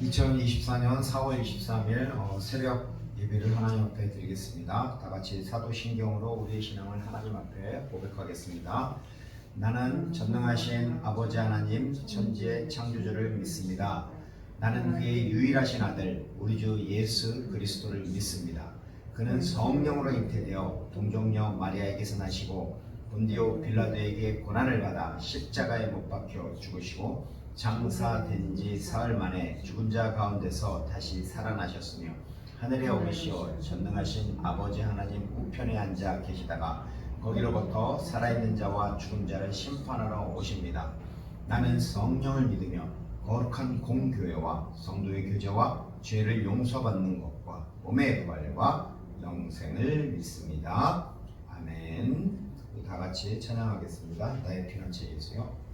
2024년 4월 23일 새벽 예배를 하나님 앞에 드리겠습니다. 다 같이 사도신경으로 우리의 신앙을 하나님 앞에 고백하겠습니다. 나는 전능하신 아버지 하나님 천지의 창조주를 믿습니다. 나는 그의 유일하신 아들 우리 주 예수 그리스도를 믿습니다. 그는 성령으로 잉태되어 동정녀 마리아에게서 나시고 본디오 빌라도에게 고난을 받아 십자가에 못 박혀 죽으시고 장사된 지 사흘 만에 죽은 자 가운데서 다시 살아나셨으며 하늘에 오르시어 전능하신 아버지 하나님 우편에 앉아 계시다가 거기로부터 살아있는 자와 죽은 자를 심판하러 오십니다. 나는 성령을 믿으며 거룩한 공교회와 성도의 교제와 죄를 용서받는 것과 몸의 부활과 영생을 믿습니다. 아멘. 다 같이 찬양하겠습니다. 나의 피난처 예수요.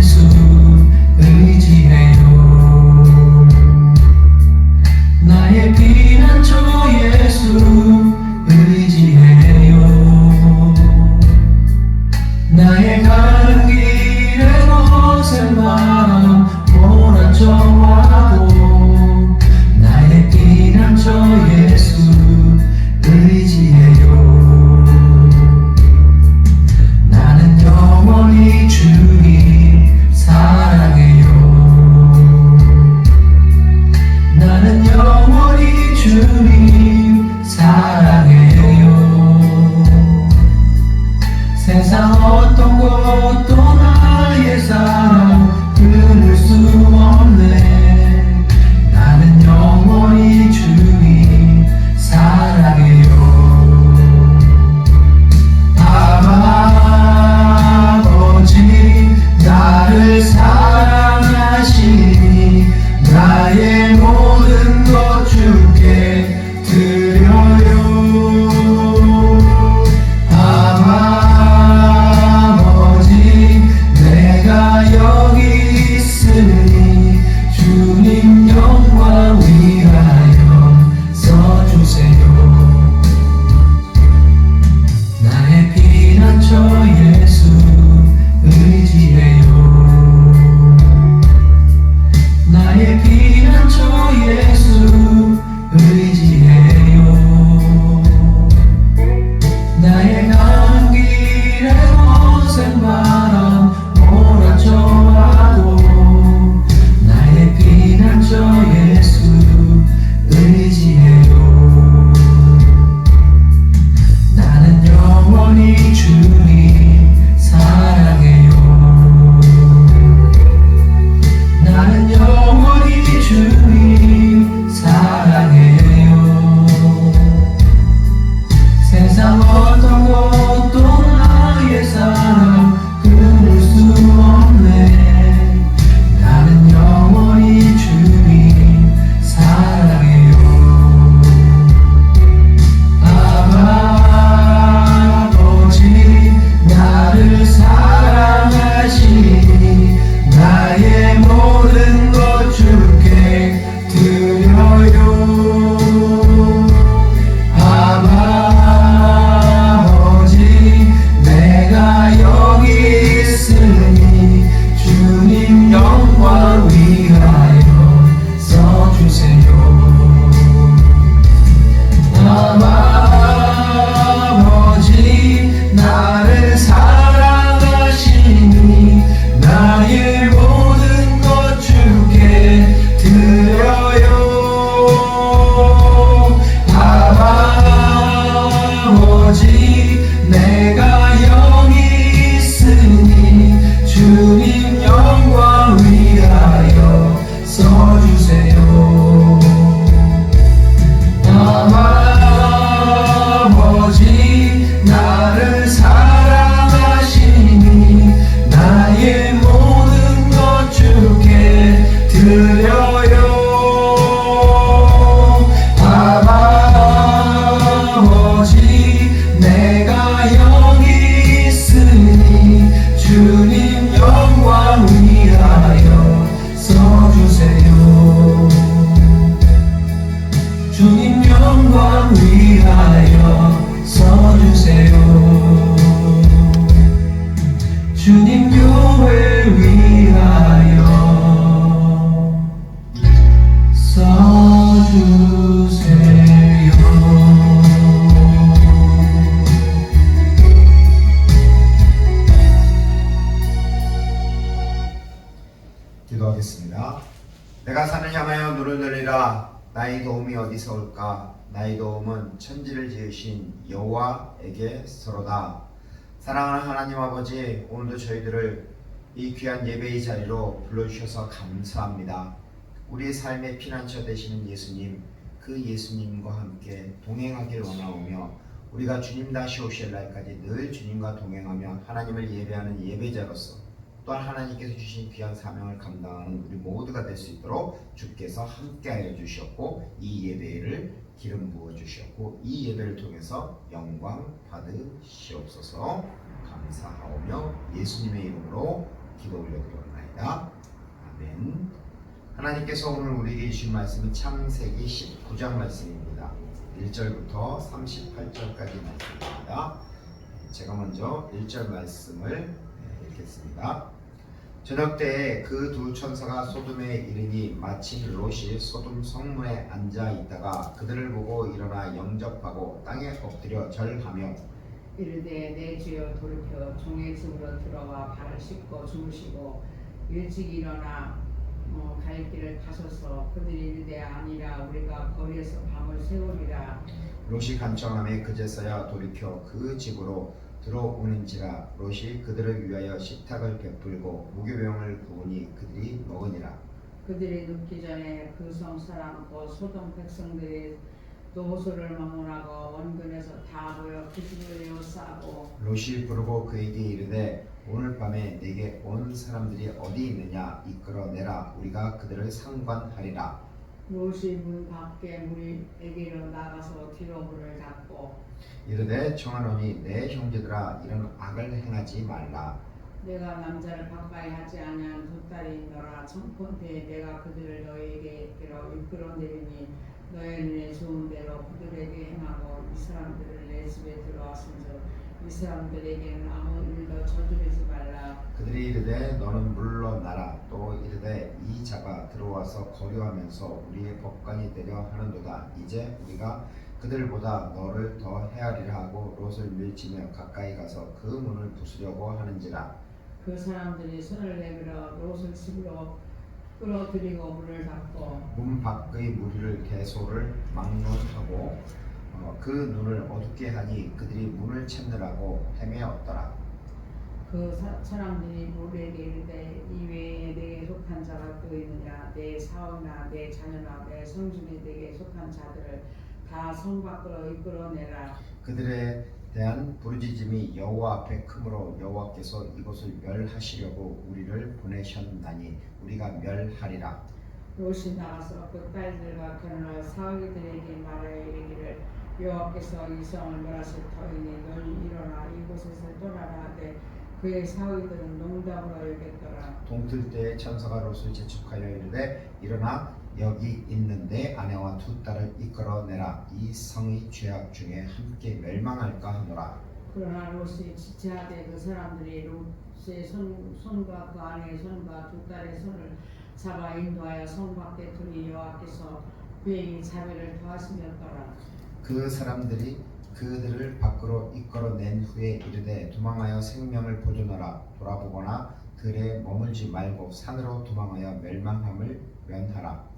예수 의지해요. 어디서 올까? 나의 도움은 천지를 지으신 여호와에게서로다. 사랑하는 하나님 아버지, 오늘도 저희들을 이 귀한 예배의 자리로 불러주셔서 감사합니다. 우리의 삶의 피난처 되시는 예수님, 그 예수님과 함께 동행하길 원하오며 우리가 주님 다시 오실 날까지 늘 주님과 동행하며 하나님을 예배하는 예배자로서 또한 하나님께서 주신 귀한 사명을 감당하는 우리 모두가 될 수 있도록 주께서 함께하여 주셨고 이 예배를 기름 부어 주셨고 이 예배를 통해서 영광 받으시옵소서. 감사하오며 예수님의 이름으로 기도 올려드리옵나이다. 아멘. 하나님께서 오늘 우리에게 주신 말씀은 창세기 19장 말씀입니다. 1절부터 38절까지 말씀입니다. 제가 먼저 1절 말씀을 읽겠습니다. 저녁 때에 그 두 천사가 소돔에 이르니 마침 롯이 소돔 성문에 앉아 있다가 그들을 보고 일어나 영접하고 땅에 엎드려 절하며 이르되 내 주여 돌이켜 종의 집으로 들어와 발을 씻고 주무시고 일찍 일어나 갈 길을 가소서. 그들이 이르되 아니라 우리가 거리에서 밤을 새우리라. 롯이 간청하며 그제서야 돌이켜 그 집으로 들어오는지라. 롯이 그들을 위하여 식탁을 베풀고 무교병을 부으니 그들이 먹으니라. 그들이 눕기 전에 그 성 사람 곧 소돔 백성들이 또 호소를 막론하고 원근에서 다 모여 그 집을 에워싸고 롯이 부르고 그에게 이르되 오늘 밤에 내게 온 사람들이 어디 있느냐 이끌어내라. 우리가 그들을 상관하리라. 롯이 문 밖에 무리에게로 나가서 뒤로 문을 닫고 이르되 청하노니 내 형제들아 이런 악을 행하지 말라. 내가 남자를 가까이 하지 아니한 두 딸이 있노라. 청컨대 내가 그들을 너희에게로 이끌어내리니 너희는 내 좋은 대로 그들에게 행하고 이 사람들을 내 집에 들어왔은즉 이 사람들에게는 아무 일도 저지르지 말라. 그들이 이르되 너는 물러나라. 또 이르되 이 자가 들어와서 거류하면서 우리의 법관이 되려 하는도다. 이제 우리가 그들보다 너를 더 헤아리라 하고 롯을 밀치며 가까이 가서 그 문을 부수려고 하는지라. 그 사람들이 손을 내밀어 롯을 집으로 끌어들이고 문을 닫고 문 밖의 무리를 대소를 막론하고 그 눈을 어둡게 하니 그들이 문을 찾느라고 헤매었더라. 그 사람들이 롯에게 이르되 이 외에 내게 속한 자가 또 있느냐. 내 사원이나 내 자녀나 내 성중에 내게 속한 자들을 다 성 밖으로 이끌어내라. 그들에 대한 부르짖음이 여호와 앞에 크므로 여호와께서 이곳을 멸하시려고 우리를 보내셨나니 우리가 멸하리라. 롯이 나가서 그 딸들과 결혼할 사위들에게 말하여 이르기를 여호와께서 이 성을 멸하실 터이니 너희 일어나 이곳에서 떠나라 하되 그의 사위들은 농담으로 여겼더라. 동틀 때에 천사가 롯을 재촉하여 이르되 일어나 여기 있는 내 아내와 두 딸을 이끌어내라. 이 성의 죄악 중에 함께 멸망할까 하노라. 그러나 롯이 지체하되 그 사람들이 롯의 손과 그 아내의 손과 두 딸의 손을 잡아 인도하여 성 밖에 두니 여호와께서 그에게 자비를 더하시렸더라. 그 사람들이 그들을 밖으로 이끌어낸 후에 이르되 도망하여 생명을 보존하라. 돌아보거나 들에 머물지 말고 산으로 도망하여 멸망함을 면하라.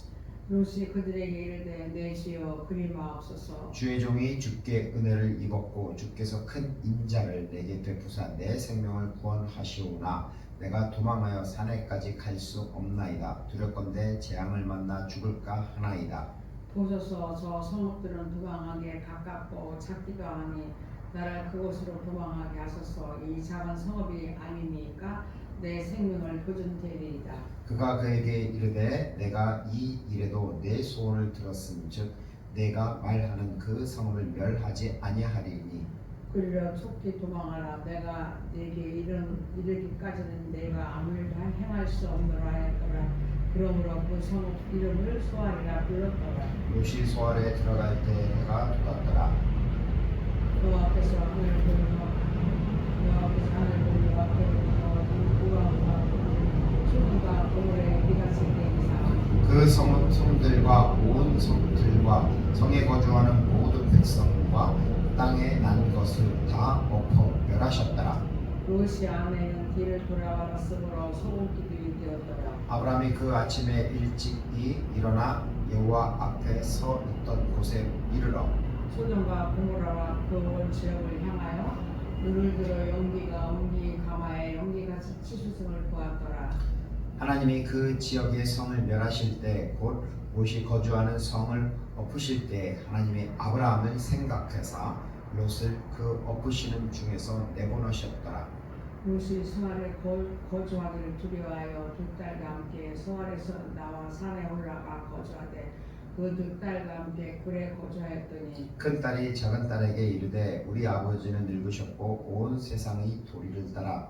롯이 그들에게 이르되 내 주여 그리 마옵소서. 주의 종이 주께 은혜를 입었고 주께서 큰 인자를 내게 베푸사 내 생명을 구원하시오나 내가 도망하여 산에까지 갈 수 없나이다. 두렵건대 재앙을 만나 죽을까 하나이다. 보소서 저 성읍들은 도망하기에 가깝고 찾기가 하니 나를 그곳으로 도망하게 하소서. 이 작은 성읍이 아니니까 내 생명을 보존되리이다. 그가 그에게 이르되 내가 이 일에도 내 소원을 들었음즉 내가 말하는 그 성을 멸하지 아니하리니 그리려 쫓기 도망하라. 내가 내게 이르기까지는 내가 아무 일도 행할 수 없노라 하였더라. 그러므로 그 성읍 이름을 소알이라 불렀더라. 롯이 소알에 들어갈 때 해가 돋았더라. 여호와께서 하늘을 보며 수분과 고물에 비같이 내리사 그 성들과 온 성들과 성에 거주하는 모든 백성과 땅에 난 것을 다 엎어 멸하셨더라. 롯이 아내는 뒤를 돌아와서 쓰므로 소금기둥이 되었더라. 아브라함이 그 아침에 일찍이 일어나 여호와 앞에 서 있던 곳에 이르러 소돔과 고모라와 그 온 지역을 향하여 눈을 들어 연기가 옹기 가마에 연기같이 치솟음을 보았더라. 하나님이 그 지역의 성을 멸하실 때 곧 롯이 거주하는 성을 엎으실 때 하나님이 아브라함을 생각해서 롯을 그 엎으시는 중에서 내보내셨더라. 롯이 소알에 거주하기를 두려워하여 두 딸과 함께 소알에서 나와 산에 올라가 거주하되 그 두 딸과 함께 굴에 거주하였더니 큰 딸이 작은 딸에게 이르되 우리 아버지는 늙으셨고 온 세상의 도리를 따라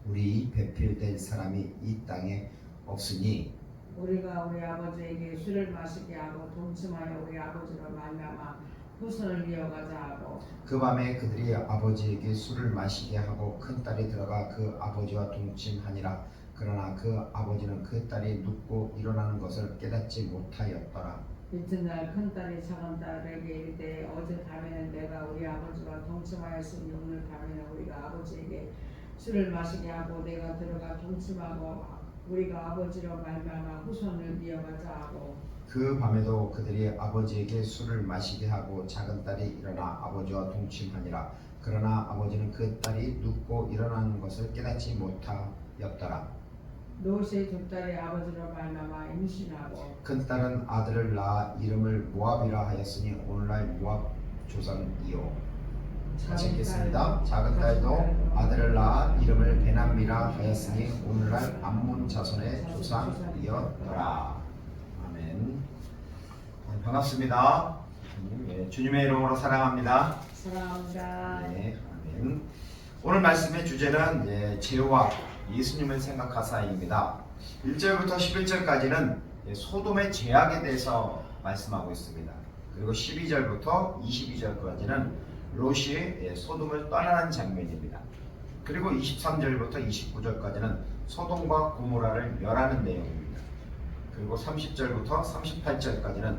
우리 배필될 사람이 이 땅에 없으니 우리가 우리 아버지에게 술을 마시게 하고 동침하여 우리 아버지로 말미암아 후손을 이어가자 하고 그 밤에 그들이 아버지에게 술을 마시게 하고 큰 딸이 들어가 그 아버지와 동침하니라. 그러나 그 아버지는 그 딸이 눕고 일어나는 것을 깨닫지 못하였더라. 이튿날 큰 딸이 작은 딸에게 이르되 어제 밤에는 내가 우리 아버지와 동침하였으니 오늘 밤에는 우리가 아버지에게 술을 마시게 하고 내가 들어가 동침하고 우리가 아버지로 말미암아 후손을 이어가자 하고 그 밤에도 그들이 아버지에게 술을 마시게 하고 작은 딸이 일어나 아버지와 동침하니라. 그러나 아버지는 그 딸이 눕고 일어나는 것을 깨닫지 못하였더라. 롯의 두 딸이 아버지로 말미암아 임신하고 큰 딸은 아들을 낳아 이름을 모압이라 하였으니 오늘날 모압 조상이요. 같이 읽겠습니다. 작은 딸도 아들을 낳아 이름을 베남미라 하였으니 오늘날 암몬 자손의 조상이었더라. 아멘. 네, 반갑습니다. 주님의 이름으로 사랑합니다. 사랑합니다. 네, 아멘. 오늘 말씀의 주제는 죄와 예수님을 생각하사입니다. 1절부터 11절까지는 소돔의 죄악에 대해서 말씀하고 있습니다. 그리고 12절부터 22절까지는 롯이 소돔을 떠나는 장면입니다. 그리고 23절부터 29절까지는 소돔과 고모라를 멸하는 내용입니다. 그리고 30절부터 38절까지는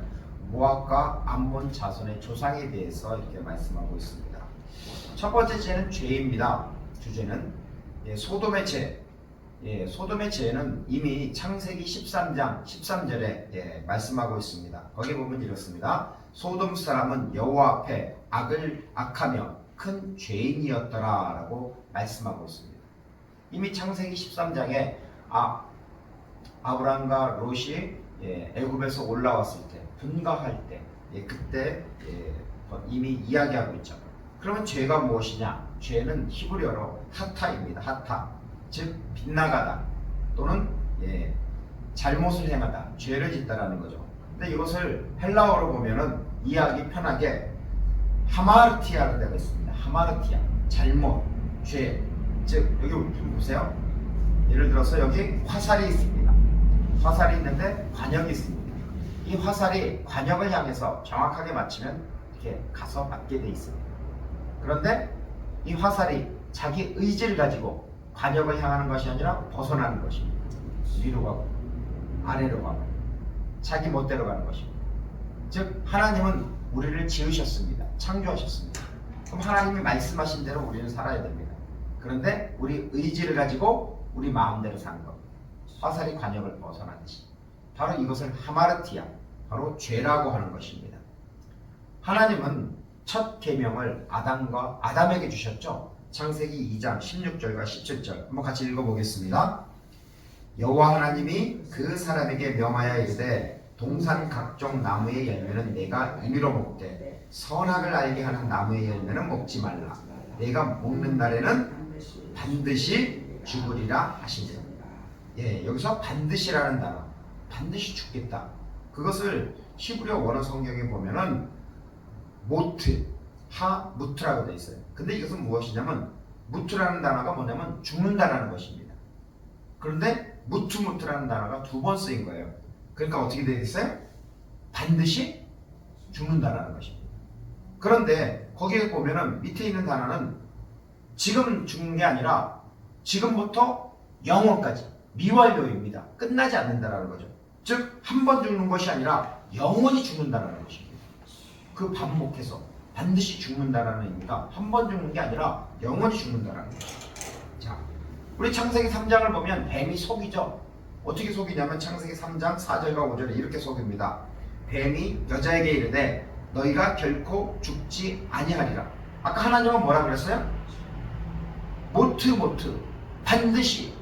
모압과 암몬 자손의 조상에 대해서 이렇게 말씀하고 있습니다. 첫 번째 죄는 죄입니다. 주제는 소돔의 죄. 소돔의 죄는 이미 창세기 13장 13절에 말씀하고 있습니다. 거기 보면 이렇습니다. 소돔 사람은 여호와 앞에 악하며 큰 죄인이었더라 라고 말씀하고 있습니다. 이미 창세기 13장에 아브람과 롯이 애굽에서 올라왔을 때 분가할 때 그때 이미 이야기하고 있죠. 그러면 죄가 무엇이냐? 죄는 히브리어로 하타입니다. 하타, 즉 빗나가다 또는 잘못을 행하다, 죄를 짓다라는 거죠. 근데 이것을 헬라어로 보면은 이해하기 편하게 하마르티아라는 데가 있습니다. 하마르티아, 잘못, 죄. 즉 여기 좀 보세요. 예를 들어서 여기 화살이 있습니다. 화살이 있는데 관역이 있습니다. 이 화살이 관역을 향해서 정확하게 맞추면 이렇게 가서 맞게 돼 있습니다. 그런데 이 화살이 자기 의지를 가지고 관역을 향하는 것이 아니라 벗어나는 것입니다. 위로 가고 아래로 가고 자기 멋대로 가는 것입니다. 즉 하나님은 우리를 지으셨습니다. 창조하셨습니다. 그럼 하나님이 말씀하신 대로 우리는 살아야 됩니다. 그런데 우리 의지를 가지고 우리 마음대로 사는 것, 화살이 관역을 벗어나듯이 바로 이것을 하마르티아, 바로 죄라고 하는 것입니다. 하나님은 첫 계명을 아담에게 주셨죠. 창세기 2장 16절과 17절 한번 같이 읽어보겠습니다. 여호와 하나님이 그 사람에게 명하여 이르되 동산 각종 나무의 열매는 내가 임의로 먹되 선악을 알게 하는 나무의 열매는 먹지 말라. 내가 먹는 날에는 반드시 죽으리라 하시니라. 여기서 반드시라는 단어, 반드시 죽겠다. 그것을 히브리어 원어 성경에 보면은 무트라고 되어 있어요. 근데 이것은 무엇이냐면 무트라는 단어가 뭐냐면 죽는다라는 것입니다. 그런데 무트라는 단어가 두 번 쓰인 거예요. 그러니까 어떻게 되어 있어요? 반드시 죽는다라는 것입니다. 그런데 거기에 보면은 밑에 있는 단어는 지금 죽는 게 아니라 지금부터 영원까지 미완료입니다. 끝나지 않는다라는 거죠. 즉 한 번 죽는 것이 아니라 영원히 죽는다라는 것입니다. 그 반복해서 반드시 죽는다라는 의미가 한 번 죽는 게 아니라 영원히 죽는다라는 거죠. 자, 우리 창세기 3장을 보면 뱀이 속이죠. 어떻게 속이냐면 창세기 3장 4절과 5절에 이렇게 속입니다. 뱀이 여자에게 이르되 너희가 결코 죽지 아니하리라. 아까 하나님은 뭐라 그랬어요? 모트 반드시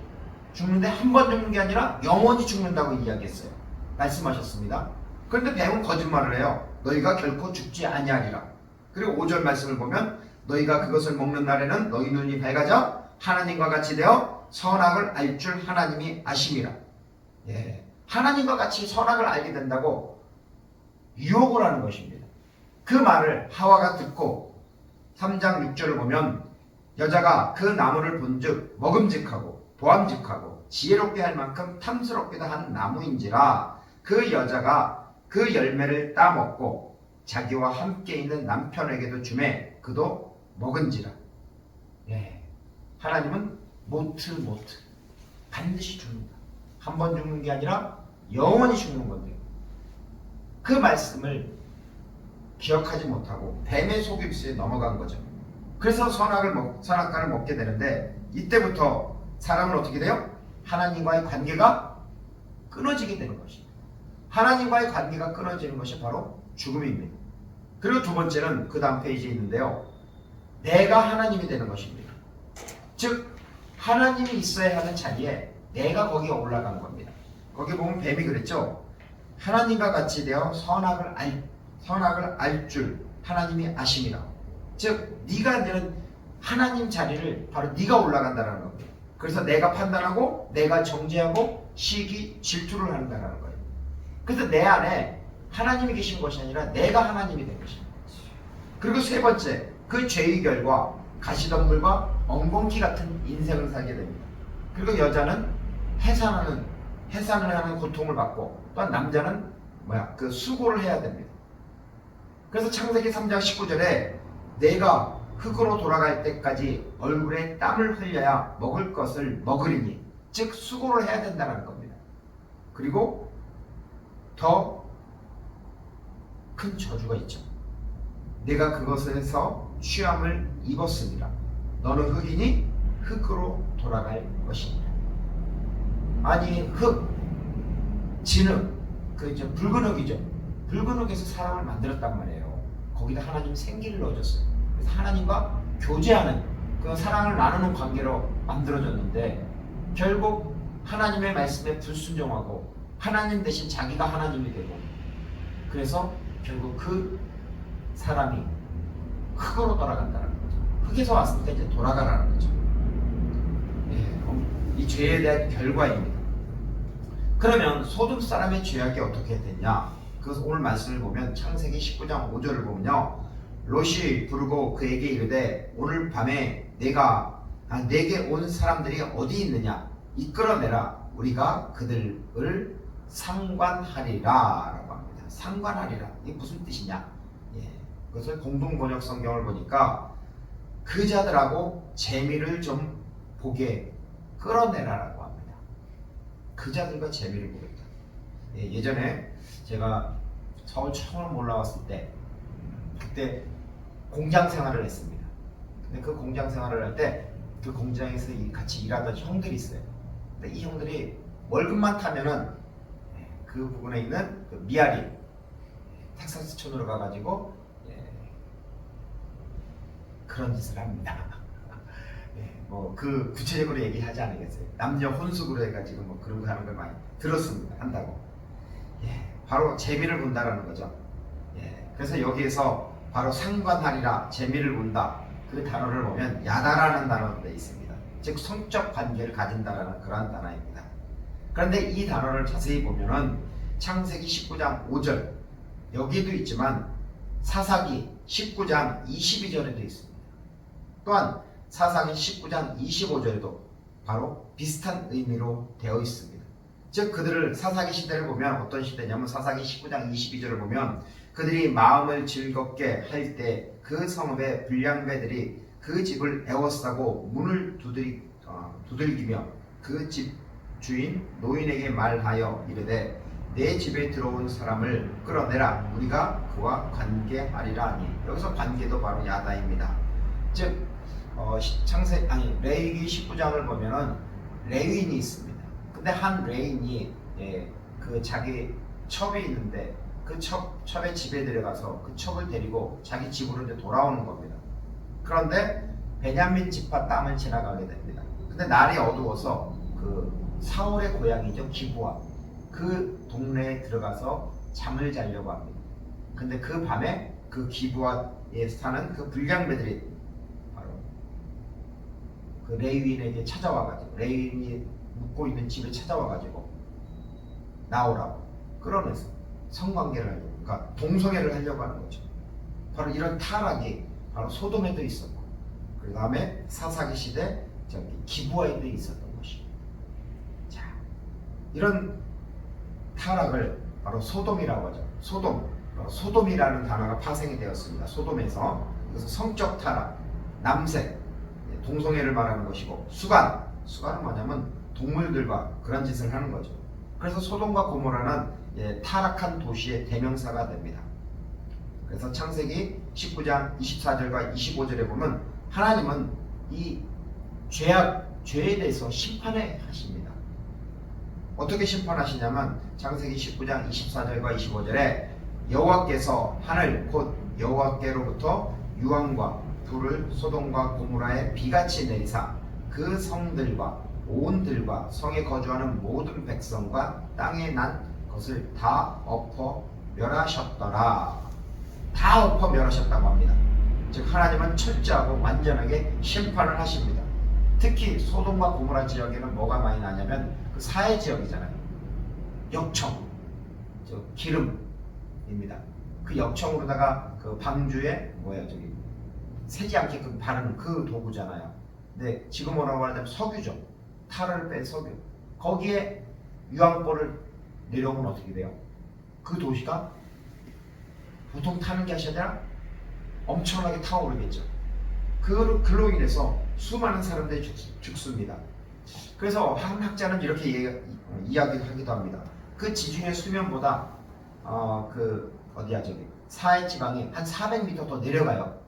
죽는데 한 번 죽는 게 아니라 영원히 죽는다고 이야기했어요. 말씀하셨습니다. 그런데 뱀은 거짓말을 해요. 너희가 결코 죽지 아니하리라. 그리고 5절 말씀을 보면 너희가 그것을 먹는 날에는 너희 눈이 밝아져 하나님과 같이 되어 선악을 알 줄 하나님이 아심이라. 예, 하나님과 같이 선악을 알게 된다고 유혹을 하는 것입니다. 그 말을 하와가 듣고 3장 6절을 보면 여자가 그 나무를 본즉 먹음직하고 보암직하고 지혜롭게 할 만큼 탐스럽기도 한 나무인지라 그 여자가 그 열매를 따먹고 자기와 함께 있는 남편에게도 주매 그도 먹은지라. 예, 하나님은 모트 반드시 죽는다. 한 번 죽는 게 아니라 영원히 죽는 건데 그 말씀을 기억하지 못하고 뱀의 속임수에 넘어간 거죠. 그래서 선악과를 먹게 되는데 이때부터 사람은 어떻게 돼요? 하나님과의 관계가 끊어지게 되는 것입니다. 하나님과의 관계가 끊어지는 것이 바로 죽음입니다. 그리고 두 번째는 그 다음 페이지에 있는데요. 내가 하나님이 되는 것입니다. 즉 하나님이 있어야 하는 자리에 내가 거기에 올라간 겁니다. 거기 보면 뱀이 그랬죠. 하나님과 같이 되어 선악을 알 줄 하나님이 아심이라. 즉 네가 되는 하나님 자리를 바로 네가 올라간다는 겁니다. 그래서 내가 판단하고 내가 정죄하고 시기 질투를 한다는 거예요. 그래서 내 안에 하나님이 계신 것이 아니라 내가 하나님이 된 것입니다. 그리고 세 번째, 그 죄의 결과 가시덤불과 엉겅퀴 같은 인생을 살게 됩니다. 그리고 여자는 해산을 하는 고통을 받고 또한 남자는 그 수고를 해야 됩니다. 그래서 창세기 3장 19절에 내가 흙으로 돌아갈 때까지 얼굴에 땀을 흘려야 먹을 것을 먹으리니 즉 수고를 해야 된다는 겁니다. 그리고 더 큰 저주가 있죠. 내가 그것에서 취함을 입었으니라. 너는 흙이니 흙으로 돌아갈 것이니라. 아니 흙, 진흙, 그 이제 붉은 흙이죠. 붉은 흙에서 사람을 만들었단 말이에요. 거기다 하나님이 생기를 넣어줬어요. 그래서 하나님과 교제하는 그 사랑을 나누는 관계로 만들어졌는데 결국 하나님의 말씀에 불순종하고 하나님 대신 자기가 하나님이 되고 그래서 결국 그 사람이 흙으로 돌아간다는 거죠. 흙에서 왔으니까 이제 돌아가라는 거죠. 이 죄에 대한 결과입니다. 그러면 소돔 사람의 죄악이 어떻게 됐냐? 그래서 오늘 말씀을 보면 창세기 19장 5절을 보면요. 롯이 부르고 그에게 이르되 오늘 밤에 내게 온 사람들이 어디 있느냐? 이끌어내라. 우리가 그들을 상관하리라 라고 합니다. 상관하리라. 이게 무슨 뜻이냐? 그것을 공동번역 성경을 보니까 그 자들하고 재미를 좀 보게 끌어내라라고 합니다. 그 자들과 재미를 보겠다. 예전에 제가 서울 처음 올라왔을 때 그때 공장 생활을 했습니다. 근데 그 공장 생활을 할 때 그 공장에서 같이 일하던 형들이 있어요. 근데 이 형들이 월급만 타면은 그 부근에 있는 그 미아리 텍사스촌으로 가가지고 그런 짓을 합니다. 뭐 그 구체적으로 얘기하지 않겠어요. 남녀 혼숙으로 해가지고 뭐 그런 거 하는 걸 많이 들었습니다. 한다고. 바로 재미를 본다라는 거죠. 그래서 여기에서 바로 상관하리라, 재미를 본다. 그 단어를 보면 야다라는 단어로 되어 있습니다. 즉 성적 관계를 가진다라는 그러한 단어입니다. 그런데 이 단어를 자세히 보면은 창세기 19장 5절 여기도 있지만 사사기 19장 22절에도 있습니다. 또한 사사기 19장 25절에도 바로 비슷한 의미로 되어 있습니다. 즉 그들을 사사기 시대를 보면 어떤 시대냐면 사사기 19장 22절을 보면 그들이 마음을 즐겁게 할 때 그 성읍의 불량배들이 그 집을 에워싸고 문을 두들기며 그 집 주인 노인에게 말하여 이르되 내 집에 들어온 사람을 끌어내라. 우리가 그와 관계하리라 하니 여기서 관계도 바로 야다입니다. 즉 레위기 19장을 보면은 레위인이 있습니다. 근데 한 레위인이 그 자기 첩이 있는데 그 첩의 집에 들어가서 그 첩을 데리고 자기 집으로 이제 돌아오는 겁니다. 그런데 베냐민 지파 땅을 지나가게 됩니다. 근데 날이 어두워서 그 사울의 고향이죠, 기브아, 그 동네에 들어가서 잠을 자려고 합니다. 근데 그 밤에 그 기브아에 사는 그 불량배들이 바로 그 레위인에게 찾아와가지고, 레위인이 묵고 있는 집에 찾아와가지고 나오라고, 그러면서 성관계를 하려고, 그러니까 동성애를 하려고 하는 거죠. 바로 이런 타락이 바로 소돔에도 있었고, 그 다음에 사사기 시대 저기 기브아에도 있었던 것입니다. 자, 이런 타락을 바로 소돔이라고 하죠. 소돔이라는 단어가 파생이 되었습니다. 소돔에서. 그래서 성적 타락, 남색, 동성애를 말하는 것이고, 수간은 뭐냐면 동물들과 그런 짓을 하는 거죠. 그래서 소돔과 고모라는 타락한 도시의 대명사가 됩니다. 그래서 창세기 19장 24절과 25절에 보면 하나님은 이 죄에 대해서 심판해 하십니다. 어떻게 심판하시냐면 창세기 19장 24절과 25절에 여호와께서 하늘 곧 여호와께로부터 유황과 불을 소돔과 고모라에 비같이 내리사 그 성들과 온 들과 성에 거주하는 모든 백성과 땅에 난 것을 다 엎어 멸하셨더라. 다 엎어 멸하셨다고 합니다. 즉 하나님은 철저하고 완전하게 심판을 하십니다. 특히 소돔과 고모라 지역에는 뭐가 많이 나냐면 그 사해 지역이잖아요. 역청, 기름입니다. 그 역청으로다가 그 방주에 새지 않게끔 바르는 그 도구잖아요. 근데 지금 뭐라고 하냐면 석유죠. 탈을 뺀 석유. 거기에 유황불을 내려오면 어떻게 돼요? 그 도시가 보통 타는 게 아니라 엄청나게 타오르겠죠. 그로 인해서 수많은 사람들이 죽습니다. 그래서 한 학자는 이렇게 이야기하기도 합니다. 그 지중해 수면보다 사해 지방이 한 400m 더 내려가요.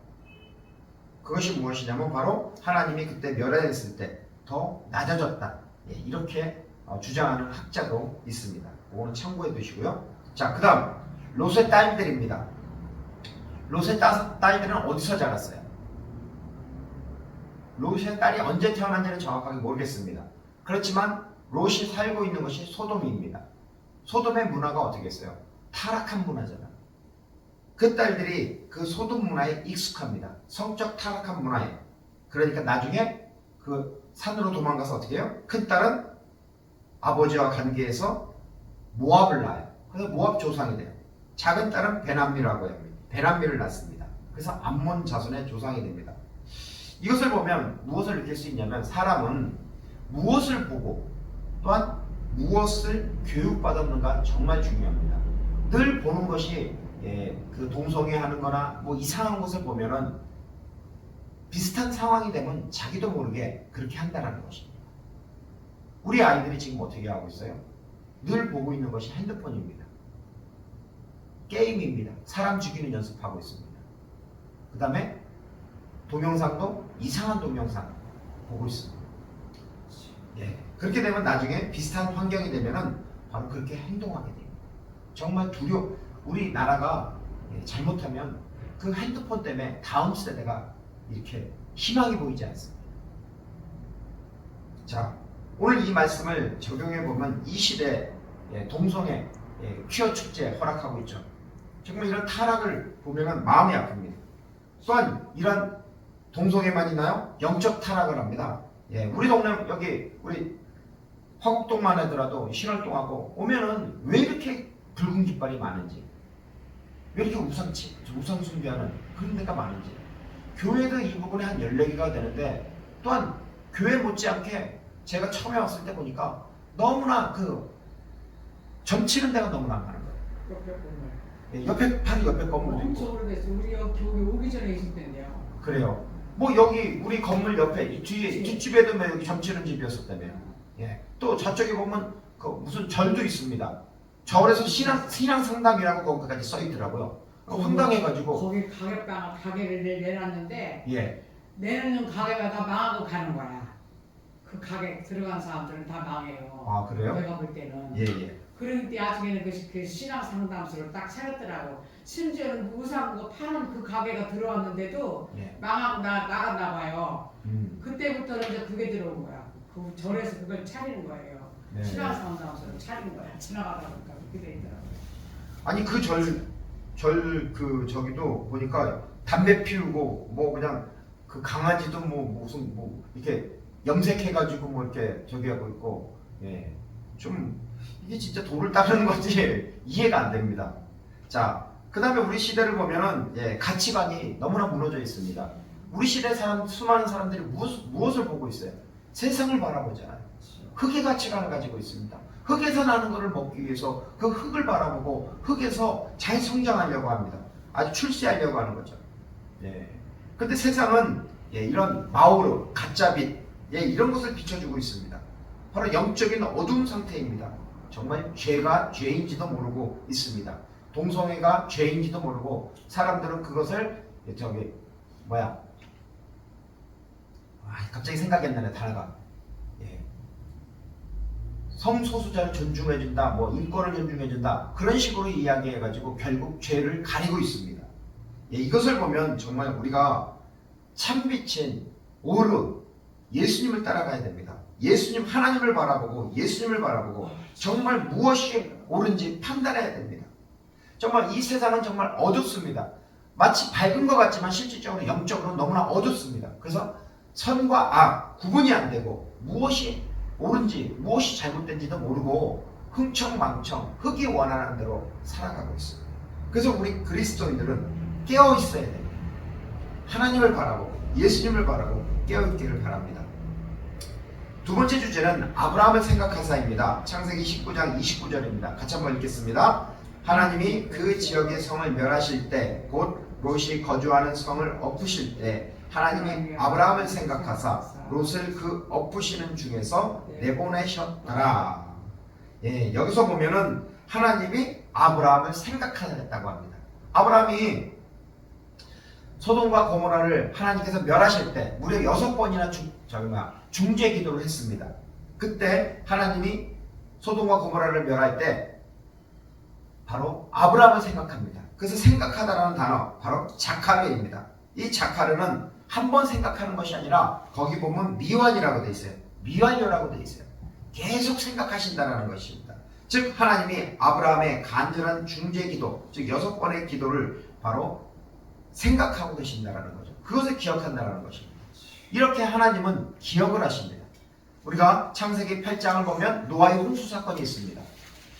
그것이 무엇이냐면 바로 하나님이 그때 멸하였을 때 더 낮아졌다. 이렇게 주장하는 학자도 있습니다. 그거는 참고해 두시고요. 자, 그 다음 롯의 딸들입니다. 롯의 딸들은 어디서 자랐어요? 롯의 딸이 언제 태어난지는 정확하게 모르겠습니다. 그렇지만 롯이 살고 있는 것이 소돔입니다. 소돔의 문화가 어떻게 했어요? 타락한 문화잖아요. 그 딸들이 그 소돔 문화에 익숙합니다. 성적 타락한 문화에. 그러니까 나중에 그 산으로 도망가서 어떻게 해요? 큰 딸은 아버지와 관계해서 모압을 낳아요. 그래서 모압 조상이 돼요. 작은 딸은 베남미라고 해요. 베남미를 낳습니다. 그래서 암몬 자손의 조상이 됩니다. 이것을 보면 무엇을 느낄 수 있냐면 사람은 무엇을 보고 또한 무엇을 교육받았는가 정말 중요합니다. 늘 보는 것이 그 동성애하는 거나 뭐 이상한 것을 보면은 비슷한 상황이 되면 자기도 모르게 그렇게 한다는 것입니다. 우리 아이들이 지금 어떻게 하고 있어요? 늘 보고 있는 것이 핸드폰입니다. 게임입니다. 사람 죽이는 연습하고 있습니다. 그 다음에 동영상도 이상한 동영상 보고 있습니다. 그렇게 되면 나중에 비슷한 환경이 되면은 바로 그렇게 행동하게 됩니다. 정말 우리나라가 잘못하면 그 핸드폰 때문에 다음 세대가 이렇게 희망이 보이지 않습니다. 자, 오늘 이 말씀을 적용해 보면 이 시대 동성애 퀴어 축제 허락하고 있죠. 정말 이런 타락을 보면 마음이 아픕니다. 또한 이런 동성애만 있나요? 영적 타락을 합니다. 우리 동네 여기 우리 화곡동만 하더라도 신월동하고 오면은 왜 이렇게 붉은 깃발이 많은지, 왜 이렇게 우상 숭배하는 그런 데가 많은지, 교회도 이 부분에 한 14개가 되는데 또한 교회 못지않게 제가 처음에 왔을 때 보니까 너무나 그 점치는 데가 너무나 많은 거예요. 바로 옆에 건물도 있고. 엄청 오래됐어. 우리 여기 오기 전에 있을 텐데요. 그래요. 뭐 여기 우리 건물 옆에 이 뒤에 뒷집에도 뭐 여기 점치는 집이었었다며요. 또 저쪽에 보면 그 무슨 절도 있습니다. 절에서 신앙 상담이라고 거기까지 써 있더라고요. 황당해가지고 거기 가게를 내놨는데 내놓는 가게가 다 망하고 가는 거야. 그 가게 들어간 사람들은 다 망해요. 아, 그래요? 내가 볼 때는. 그런 때 나중에는 그 신앙 상담소를 딱 차렸더라고. 심지어는 우상 파는 그 가게가 들어왔는데도 예. 망하고 나갔나 봐요. 음. 그때부터는 이제 그게 들어온 거야. 그 절에서 그걸 차리는 거예요. 네. 신앙 상담소를 차린 거야. 지나가다 보니까 그렇게 돼 있더라고. 아니 그 그 저기도 보니까 담배 피우고 뭐 그냥 그 강아지도 뭐 무슨 뭐 이렇게 염색해가지고 뭐 이렇게 저기 하고 있고, 예. 좀 이게 진짜 도를 따르는 건지 이해가 안 됩니다. 자, 그 다음에 우리 시대를 보면은, 예, 가치관이 너무나 무너져 있습니다. 우리 시대 수많은 사람들이 무엇을 보고 있어요? 세상을 바라보잖아요. 흙의 가치관을 가지고 있습니다. 흙에서 나는 것을 먹기 위해서 그 흙을 바라보고 흙에서 잘 성장하려고 합니다. 아주 출세하려고 하는 거죠. 예. 근데 세상은, 예, 이런 마오르, 가짜빛, 예, 이런 것을 비춰주고 있습니다. 바로 영적인 어두운 상태입니다. 정말 죄가 죄인지도 모르고 있습니다. 동성애가 죄인지도 모르고 사람들은 그것을 저기 갑자기 생각이 안 나네 단어가. 예. 성소수자를 존중해준다, 뭐 인권을 존중해준다, 그런 식으로 이야기해가지고 결국 죄를 가리고 있습니다. 예, 이것을 보면 정말 우리가 참빛인 오르 예수님을 따라가야 됩니다. 예수님 하나님을 바라보고 예수님을 바라보고 정말 무엇이 옳은지 판단해야 됩니다. 정말 이 세상은 정말 어둡습니다. 마치 밝은 것 같지만 실질적으로 영적으로 너무나 어둡습니다. 그래서 선과 악 구분이 안 되고 무엇이 옳은지 무엇이 잘못된지도 모르고 흥청망청 흙이 원하는 대로 살아가고 있습니다. 그래서 우리 그리스도인들은 깨어 있어야 됩니다. 하나님을 바라보고 예수님을 바라고 깨어 있기를 바랍니다. 두 번째 주제는 아브라함을 생각하사입니다. 창세기 19장 29절입니다. 같이 한번 읽겠습니다. 하나님이 그 지역의 성을 멸하실 때 곧 롯이 거주하는 성을 엎으실 때 하나님이 아브라함을 생각하사 롯을 그 엎으시는 중에서 내보내셨더라. 예, 여기서 보면은 하나님이 아브라함을 생각하셨다고 합니다. 아브라함이 소돔과 고모라를 하나님께서 멸하실 때 무려 6번이나 중재 기도를 했습니다. 그때 하나님이 소돔과 고모라를 멸할 때 바로 아브라함을 생각합니다. 그래서 생각하다라는 단어 바로 자카르입니다. 이 자카르는 한 번 생각하는 것이 아니라 거기 보면 미완이라고 되어 있어요. 미완료라고 되어 있어요. 계속 생각하신다라는 것입니다. 즉 하나님이 아브라함의 간절한 중재 기도, 즉 6번의 기도를 바로 생각하고 계신다라는 거죠. 그것을 기억한다라는 것입니다. 이렇게 하나님은 기억을 하십니다. 우리가 창세기 8장을 보면 노아의 홍수 사건이 있습니다.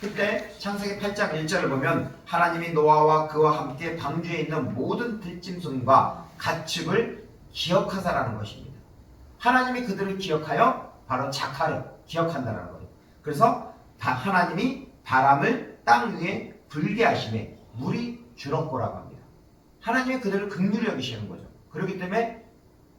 그때 창세기 8장 1절을 보면 하나님이 노아와 그와 함께 방주에 있는 모든 들짐승과 가축을 기억하사라는 것입니다. 하나님이 그들을 기억하여 바로 자카를 기억한다는 거예요. 그래서 하나님이 바람을 땅 위에 불게 하심에 물이 줄었고라고 합니다. 하나님이 그들을 긍휼히 여기시는 거죠. 그렇기 때문에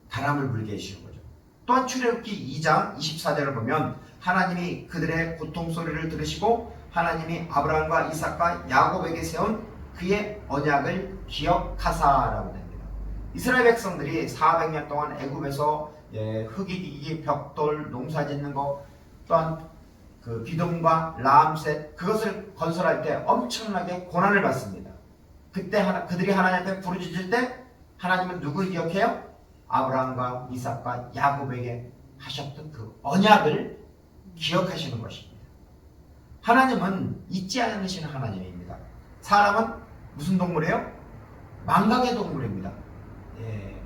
바람을 불게 해주시는 거죠. 또한 출애굽기 2장 24절을 보면 하나님이 그들의 고통 소리를 들으시고 하나님이 아브라함과 이삭과 야곱에게 세운 그의 언약을 기억하사라고 됩니다. 이스라엘 백성들이 400년 동안 애굽에서 흑이기기, 벽돌, 농사짓는 것, 또한 그 비돔과 라암셋 그것을 건설할 때 엄청나게 고난을 받습니다. 그때 그들이 하나님께 부르짖을 때 하나님은 누굴 기억해요? 아브라함과 이삭과 야곱에게 하셨던 그 언약을 기억하시는 것입니다. 하나님은 잊지 않으시는 하나님입니다. 사람은 무슨 동물이에요? 망각의 동물입니다. 예,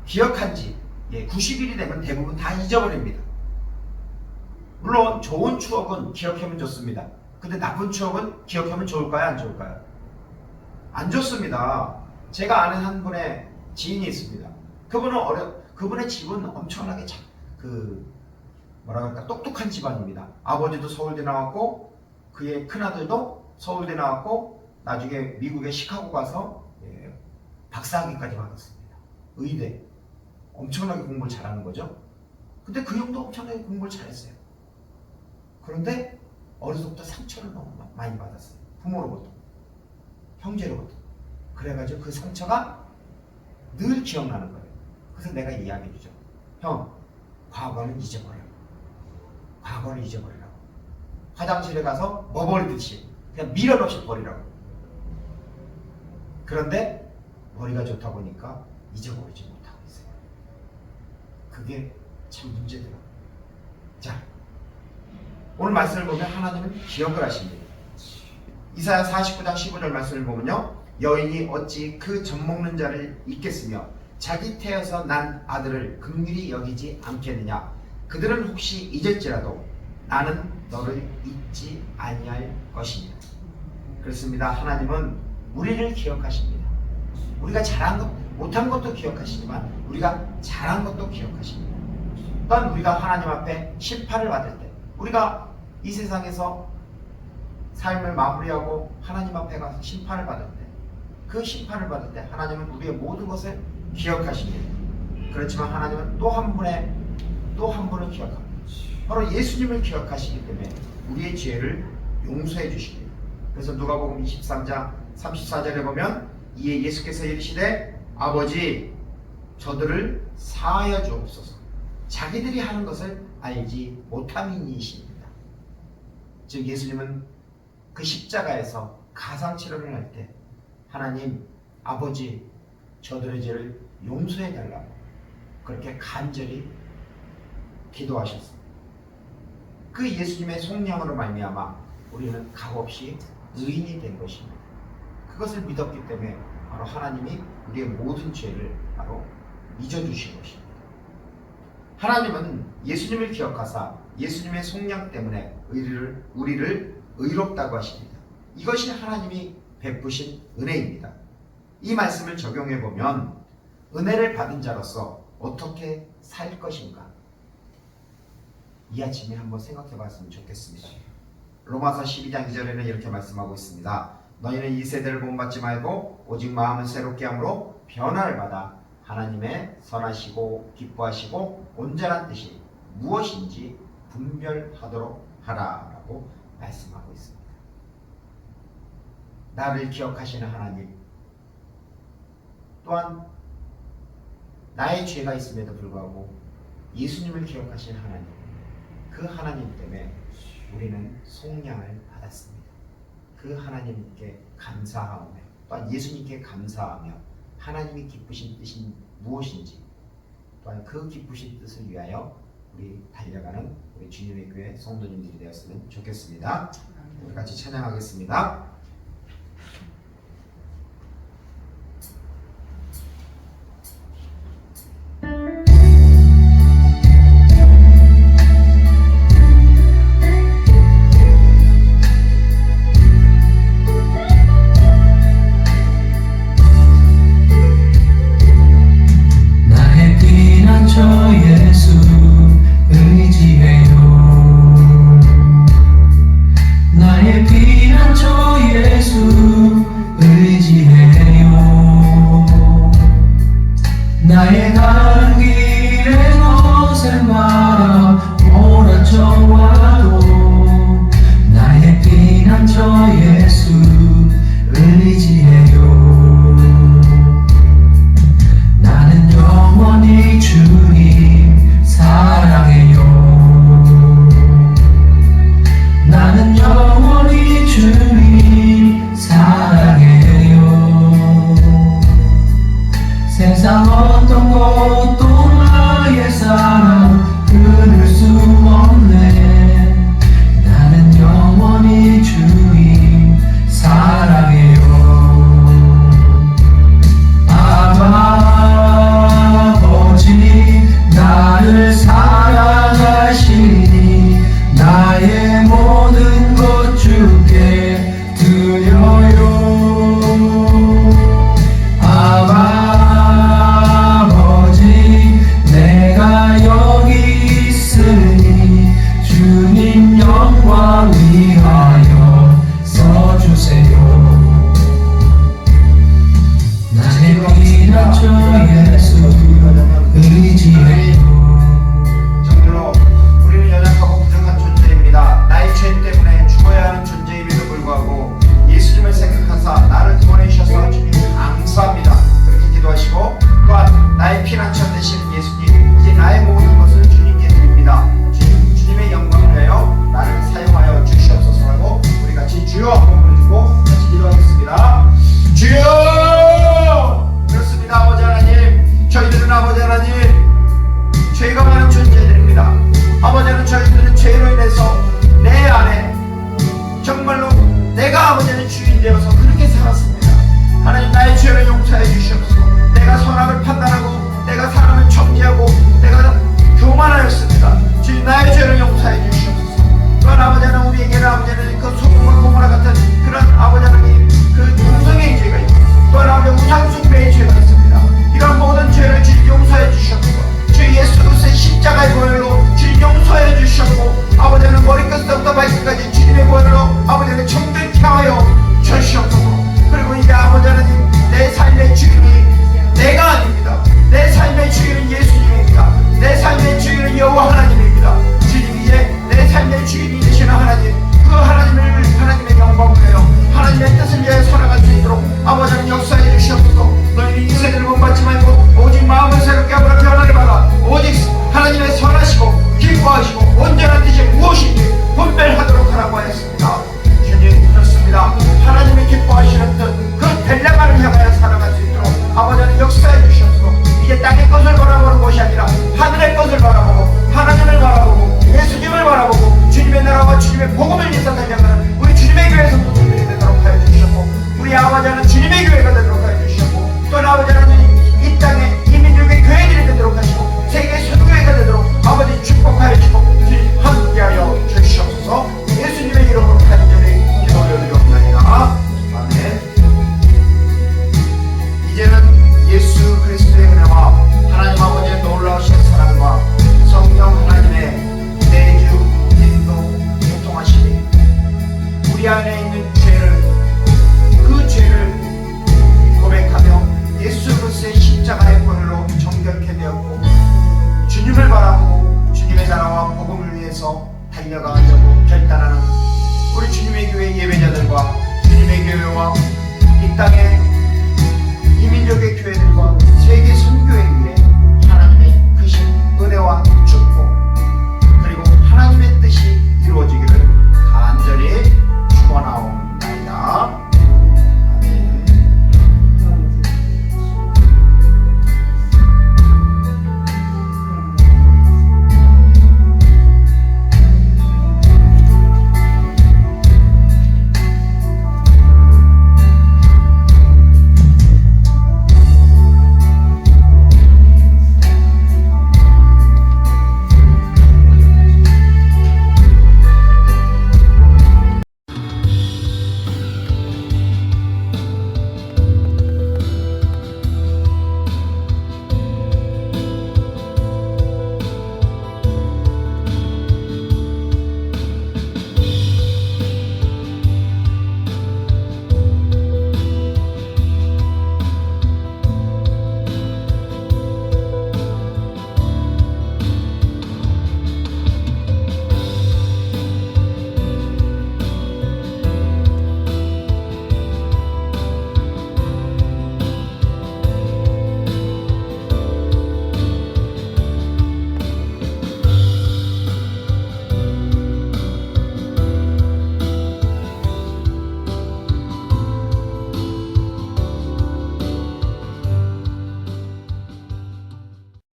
기억한 지 90일이 되면 대부분 다 잊어버립니다. 물론 좋은 추억은 기억하면 좋습니다. 근데 나쁜 추억은 기억하면 좋을까요? 안 좋을까요? 안 좋습니다. 제가 아는 한 분의 지인이 있습니다. 그분의 집은 엄청나게 똑똑한 집안입니다. 아버지도 서울대 나왔고 그의 큰아들도 서울대 나왔고 나중에 미국의 시카고 가서 박사학위까지 받았습니다. 의대. 엄청나게 공부를 잘하는 거죠. 근데 그 형도 엄청나게 공부를 잘했어요. 그런데 어렸을 때부터 상처를 너무 많이 받았어요. 부모로부터, 형제로부터. 그래가지고 그 상처가 늘 기억나는 거예요. 그래서 내가 이야기해주죠. 형, 과거는 잊어버려. 과거를 잊어버리라고. 화장실에 가서 뭐 버리듯이 그냥 미련 없이 버리라고. 그런데 머리가 좋다 보니까 잊어버리지 못하고 있어요. 그게 참 문제더라고요. 자, 오늘 말씀을 보면 하나님은 기억을 하십니다. 이사야 49장 15절 말씀을 보면요, 여인이 어찌 그 젖먹는 자를 잊겠으며 자기 태에서 난 아들을 긍휼히 여기지 않겠느냐. 그들은 혹시 잊을지라도 나는 너를 잊지 아니할 것이니라. 그렇습니다. 하나님은 우리를 기억하십니다. 우리가 잘한 것, 못한 것도 기억하시지만 우리가 잘한 것도 기억하십니다. 또한 우리가 하나님 앞에 심판을 받을 때, 우리가 이 세상에서 삶을 마무리하고 하나님 앞에 가서 심판을 받을 때, 그 심판을 받을 때 하나님은 우리의 모든 것을 기억하십니다. 그렇지만 하나님은 또 한 분을 기억합니다. 바로 예수님을 기억하시기 때문에 우리의 죄를 용서해 주십니다. 그래서 누가복음 23장 34절에 보면 이에 예수께서 이르시되 아버지 저들을 사하여 주옵소서. 자기들이 하는 것을 알지 못함이니이십니다. 즉 예수님은 그 십자가에서 가상치료를 할 때 하나님 아버지 저들의 죄를 용서해 달라고 그렇게 간절히 기도하셨습니다. 그 예수님의 속량으로 말미암아 우리는 값없이 의인이 된 것입니다. 그것을 믿었기 때문에 바로 하나님이 우리의 모든 죄를 바로 잊어주신 것입니다. 하나님은 예수님을 기억하사 예수님의 속량 때문에 우리를 의롭다고 하십니다. 이것이 하나님이 베푸신 은혜입니다. 이 말씀을 적용해 보면 은혜를 받은 자로서 어떻게 살 것인가, 이 아침에 한번 생각해 봤으면 좋겠습니다. 로마서 12장 2절에는 이렇게 말씀하고 있습니다. 너희는 이 세대를 본받지 말고 오직 마음을 새롭게 함으로 변화를 받아 하나님의 선하시고 기뻐하시고 온전한 뜻이 무엇인지 분별하도록 하라라고 말씀하고 있습니다. 나를 기억하시는 하나님, 또한 나의 죄가 있음에도 불구하고 예수님을 기억하시는 하나님, 그 하나님 때문에 우리는 속량을 받았습니다. 그 하나님께 감사하며 또한 예수님께 감사하며 하나님이 기쁘신 뜻이 무엇인지, 또한 그 기쁘신 뜻을 위하여 우리 달려가는 우리 주님의 교회 성도님들이 되었으면 좋겠습니다. 우리 같이 찬양하겠습니다. 나의 가는 길에 것을 말아 몰아쳐와도 나의 피난처 예수 의지해요. 나는 영원히 주님 사랑해요. 나는 영원히 주님 사랑해요. 세상 어떤 것도